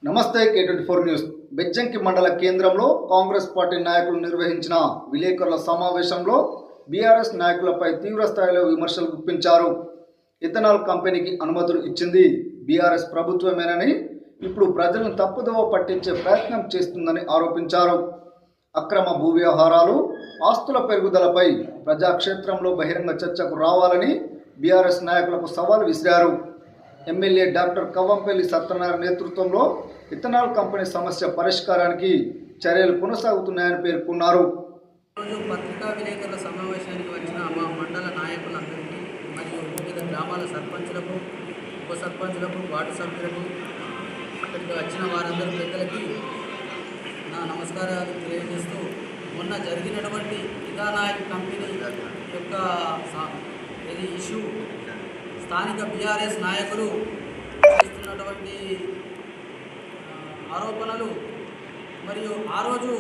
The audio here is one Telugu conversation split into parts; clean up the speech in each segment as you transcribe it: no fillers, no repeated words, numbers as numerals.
నమస్తే K24 న్యూస్. బెజ్జంకి మండల కేంద్రంలో కాంగ్రెస్ పార్టీ నాయకులు నిర్వహించిన విలేకరుల సమావేశంలో బీఆర్ఎస్ నాయకులపై తీవ్ర స్థాయిలో విమర్శలు గుప్పించారు. ఇథనాల్ కంపెనీకి అనుమతులు ఇచ్చింది బీఆర్ఎస్ ప్రభుత్వమేనని, ఇప్పుడు ప్రజలను తప్పుదోవ పట్టించే ప్రయత్నం చేస్తుందని ఆరోపించారు. అక్రమ భూ వ్యవహారాలు, ఆస్తుల పెరుగుదలపై ప్రజాక్షేత్రంలో బహిరంగ చర్చకు రావాలని బీఆర్ఎస్ నాయకులకు సవాల్ విసిరారు. ఎమ్మెల్యే డాక్టర్ కవ్వంపల్లి సత్యనారాయణ నేతృత్వంలో ఇథనాల్ కంపెనీ సమస్య పరిష్కారానికి చర్యలు కొనసాగుతున్నాయని పేర్కొన్నారు. రోజు పత్రికా విలేకరుల సమావేశానికి వచ్చిన మా మండల నాయకులందరికీ మరియు వివిధ గ్రామాల సర్పంచులకు, ఉప సర్పంచులకు, వార్డు సభ్యులకు, అక్కడికి వచ్చిన వారందరూ పెద్దలకి నా నమస్కారాలు తెలియజేస్తూ, మొన్న జరిగినటువంటి ఇథనాల్ కంపెనీ యొక్క ఇష్యూ స్థానిక బీఆర్ఎస్ నాయకులు చేస్తున్నటువంటి ఆరోపణలు మరియు ఆ రోజు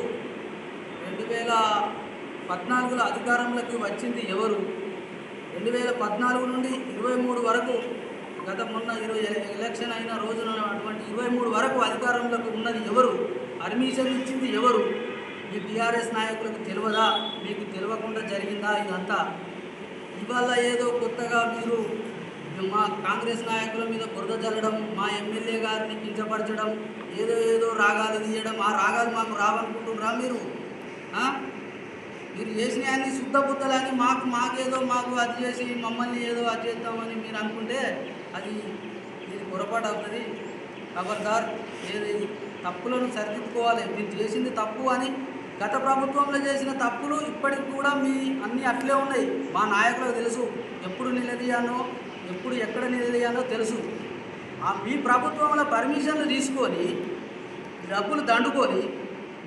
2014లో అధికారంలోకి వచ్చింది ఎవరు, 2014 నుండి 23 వరకు, మొన్న 20 ఎలక్షన్ అయిన రోజున అటువంటి 23 వరకు అధికారంలోకి ఉన్నది ఎవరు, పర్మిషన్ ఇచ్చింది ఎవరు, ఈ బీఆర్ఎస్ నాయకులకు తెలియదా, మీకు తెలియకుండా జరిగిందా ఇదంతా? ఇవాళ ఏదో కొత్తగా మీరు మా కాంగ్రెస్ నాయకుల మీద బురద జల్లడం, మా ఎమ్మెల్యే గారిని కించపరచడం, ఏదో రాగాలు తీయడం, ఆ రాగాలు మాకు రావనుకుంటున్నారా మీరు? మీరు చేసిన అన్ని శుద్ధ బుద్ధలని మాకు అది చేసి మమ్మల్ని ఏదో అది చేద్దామని మీరు అనుకుంటే ఇది పొరపాటు అవుతుంది. ఖబర్దార్, ఏది తప్పులను సరిదిద్దుకోవాలి. మీరు చేసింది తప్పు అని, గత ప్రభుత్వంలో చేసిన తప్పులు ఇప్పటికి కూడా మీ అన్నీ అట్లే ఉన్నాయి. మా నాయకులకు తెలుసు, ఎప్పుడు నిలదీయానో, ఎప్పుడు ఎక్కడ నిలదీయాలో తెలుసు. మీ ప్రభుత్వంలో పర్మిషన్లు తీసుకొని డబ్బులు దండుకొని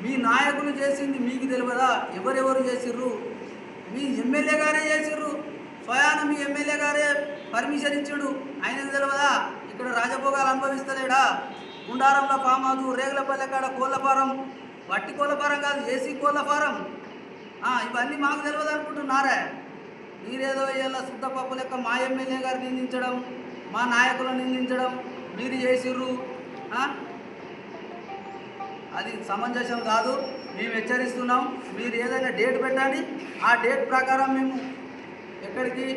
మీ నాయకులు చేసింది మీకు తెలియదా? ఎవరెవరు చేసిర్రు? మీ ఎమ్మెల్యే గారే చేసిర్రు. స్వయాన మీ ఎమ్మెల్యే గారే పర్మిషన్ ఇచ్చాడు, ఆయనకు తెలియదా? ఇక్కడ రాజభోగాలు అనుభవిస్తలేడా? గుండారంలో ఫామ్ హౌస్, రేగులపల్లె కాడ కోళ్ళ ఫారం, వట్టి కోళ్ళ ఫారం కాదు, ఏసీ కోళ్ళ ఫారం, ఇవన్నీ మాకు తెలియదు అనుకుంటున్నారా? మీరేదో ఇలా శుద్ధ పప్పు లెక్క మా ఎమ్మెల్యే గారు నిందించడం, మా నాయకులను నిందించడం మీరు చేసిర్రు. అది సమంజసం కాదు. మేము హెచ్చరిస్తున్నాం. మీరు ఏదైనా డేట్ పెట్టండి, ఆ డేట్ ప్రకారం మేము ఎక్కడికి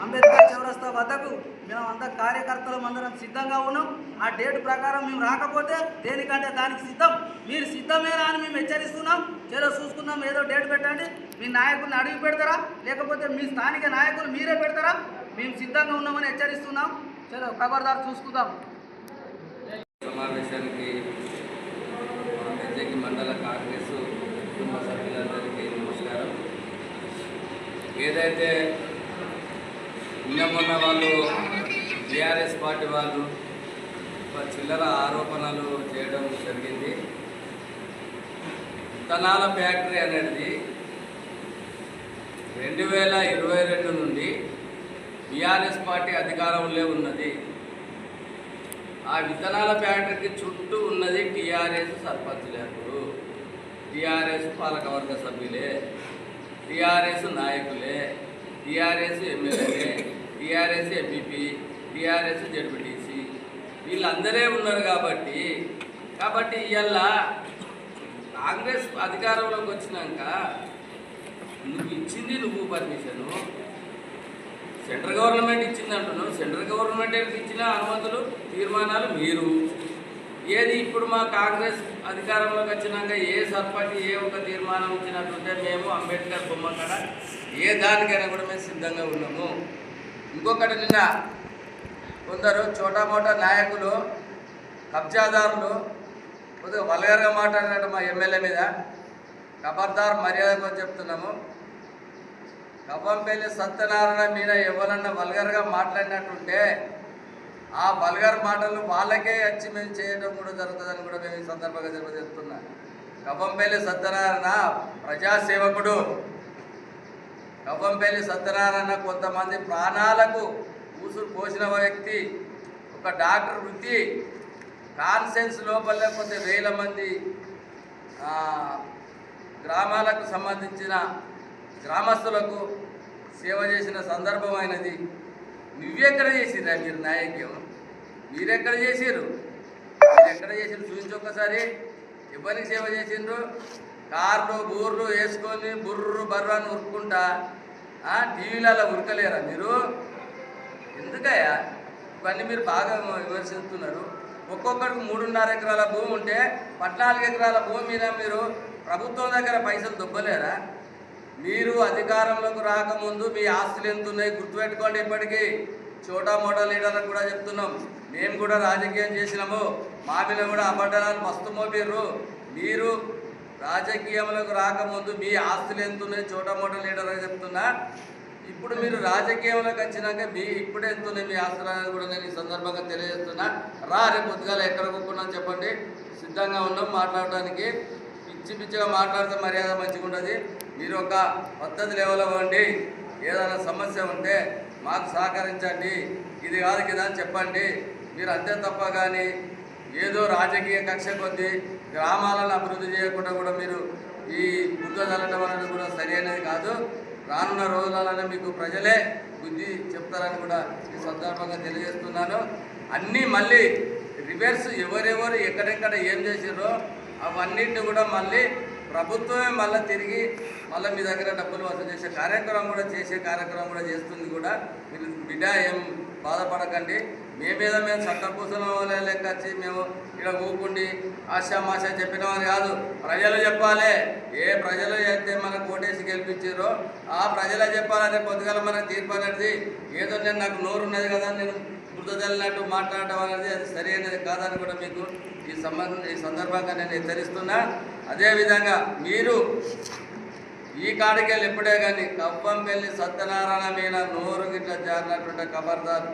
అంబేద్కర్ చౌరస్తా వద్దకు మేము కార్యకర్తలం అందరం సిద్ధంగా ఉన్నాం. ఆ డేట్ ప్రకారం మేము రాకపోతే దేనికంటే దానికి సిద్ధం. మీరు సిద్ధమేనా అని మేము హెచ్చరిస్తున్నాం. చలో చూసుకుందాం, ఏదో డేట్ పెట్టండి. మీ నాయకుల్ని అడిగి పెడతారా, లేకపోతే మీ స్థానిక నాయకులు మీరే పెడతారా? మేము సిద్ధంగా ఉన్నామని హెచ్చరిస్తున్నాం. చలో ఖబర్దార్, చూసుకుందాం. సమావేశానికి బెజ్జంకి మండల కాంగ్రెస్ కుటుంబ సభ్యులందరికీ నమస్కారం. ఏదైతే మొన్న వాళ్ళు బీఆర్ఎస్ పార్టీ వాళ్ళు చిల్లర ఆరోపణలు చేయడం జరిగింది. ఇథనాల్ ఫ్యాక్టరీ అనేది 2022 నుండి బీఆర్ఎస్ పార్టీ అధికారంలో ఉన్నది. ఆ ఇథనాల్ ఫ్యాక్టరీకి చుట్టూ ఉన్నది టీఆర్ఎస్ సర్పంచులు, టీఆర్ఎస్ పాలకవర్గ సభ్యులే, టీఆర్ఎస్ నాయకులే, టీఆర్ఎస్ ఎమ్మెల్యేలే, టీఆర్ఎస్ ఎంపీపీ, టీఆర్ఎస్ జడ్పీటీసీ, వీళ్ళందరే ఉన్నారు. కాబట్టి ఇవాళ కాంగ్రెస్ అధికారంలోకి వచ్చినాక నువ్వు పర్మిషను సెంట్రల్ గవర్నమెంట్ ఇచ్చింది అంటున్నావు. సెంట్రల్ గవర్నమెంట్ ఇచ్చిన అనుమతులు, తీర్మానాలు మీరు ఏది ఇప్పుడు మా కాంగ్రెస్ అధికారంలోకి వచ్చినాక ఏ సర్పంచ్ ఏ ఒక తీర్మానం ఇచ్చినట్టుంటే మేము అంబేద్కర్ బొమ్మ కాడ ఏ దానికైనా కూడా మేము సిద్ధంగా ఉన్నాము. ఇంకొకటి, నిన్న కొందరు చోటామోటా నాయకులు, కబ్జాదారులు కొద్దిగా వల్గర్గా మాట్లాడినట్టు మా ఎమ్మెల్యే మీద. ఖబర్దార్, మర్యాదగా చెప్తున్నాము. కవ్వంపల్లి సత్యనారాయణ మీద ఎవరన్నా వల్గర్గా మాట్లాడినట్టుంటే ఆ వల్గర్ మాటలు వాళ్ళకే వచ్చి మేము చేయడం కూడా జరుగుతుందని కూడా మేము ఈ సందర్భంగా చెప్తున్నాం. కవ్వంపల్లి సత్యనారాయణ ప్రజాసేవకుడు. కవ్వంపల్లి సత్యనారాయణ కొంతమంది ప్రాణాలకు ఊసురు పోసిన వ్యక్తి, ఒక డాక్టర్ వృత్తి. కాన్సెన్స్ లోపల కొంత వేల మంది గ్రామాలకు సంబంధించిన గ్రామస్తులకు సేవ చేసిన సందర్భమైనది. నువ్వెక్కడ చేసిరా? మీరు నాయక్యం మీరెక్కడ చేసారు? మీరు ఎక్కడ చేసిండ్రు చూపించి ఒక్కసారి. ఎవరికి సేవ చేసిండ్రు? కార్లు బూర్లు వేసుకొని బుర్రు బర్రాన్ని ఉరుక్కుంటా టీవీలలో ఉరకలేరా మీరు? ఎందుకయ్యా ఇవన్నీ మీరు బాగా విమర్శిస్తున్నారు? ఒక్కొక్కరికి 3.5 ఎకరాల భూమి ఉంటే 14 ఎకరాల భూమి మీద మీరు ప్రభుత్వం దగ్గర పైసలు దొబ్బలేరా? మీరు అధికారంలోకి రాకముందు మీ ఆస్తులు ఎంత ఉన్నాయి గుర్తుపెట్టుకోండి. ఇప్పటికీ చోటా మోటా లీడర్లకు కూడా చెప్తున్నాం, మేము కూడా రాజకీయం చేసినాము, మా మీద కూడా అబద్ధాలు మస్తు మోపిర్రు. మీరు రాజకీయంలోకి రాకముందు మీ ఆస్తులు ఎంత ఉన్నాయి చోటా మోటా లీడర్ అని చెప్తున్నా. ఇప్పుడు మీరు రాజకీయంలోకి వచ్చినాక ఇప్పుడే ఎంత ఉన్నాయి మీ ఆస్తులు అనేది కూడా నేను ఈ సందర్భంగా తెలియజేస్తున్నా. రేపు పొద్దుగాల ఎక్కడ కూకున్నాను చెప్పండి, సిద్ధంగా ఉన్నాం మాట్లాడడానికి. పిచ్చిగా మాట్లాడితే మర్యాద మంచిగా ఉంటుంది. మీరు ఒక పద్ధతి లెవెల్ ఇవ్వండి. ఏదైనా సమస్య ఉంటే మాకు సహకరించండి, ఇది కాదు కదా అని చెప్పండి. మీరు అంతే తప్ప కానీ ఏదో రాజకీయ కక్ష కొద్దీ గ్రామాలను అభివృద్ధి చేయకుండా కూడా మీరు ఈ బుద్ధ చల్లటం అనేది కూడా సరైనది కాదు. రానున్న రోజులలో మీకు ప్రజలే బుద్ధి చెప్తారని కూడా ఈ సందర్భంగా తెలియజేస్తున్నాను. అన్నీ మళ్ళీ రివర్స్ ఎవరెవరు ఎక్కడెక్కడ ఏం చేసారో అవన్నింటినీ కూడా మళ్ళీ ప్రభుత్వమే మళ్ళీ తిరిగి మళ్ళీ మీ దగ్గర డబ్బులు వసూలు చేసే కార్యక్రమం కూడా చేస్తుంది కూడా. మీరు బిడ్డ ఏం బాధపడకండి. మేము చట్టపూసల లెక్క వచ్చి మేము ఇక్కడ ఊకుండి ఆశామాష చెప్పినామని కాదు, ప్రజలు చెప్పాలి. ఏ ప్రజలు అయితే మనకు ఓటేసి గెలిపించారో ఆ ప్రజలే చెప్పాలని పొద్దుగల మనకు తీర్పు అనేది. ఏదో నేను నాకు నోరు ఉన్నది కదా నేను బుద్ధజల్లినట్టు మాట్లాడటం అనేది అది సరైనది కాదని కూడా మీకు ఈ సందర్భంగా నేను హెచ్చరిస్తున్నా. అదేవిధంగా మీరు ఈ కాడికెళ్ళి ఎప్పుడే కానీ కవ్వంపల్లి సత్యనారాయణ మీద నోరు గిట్ల జారినటువంటి ఖబర్దార్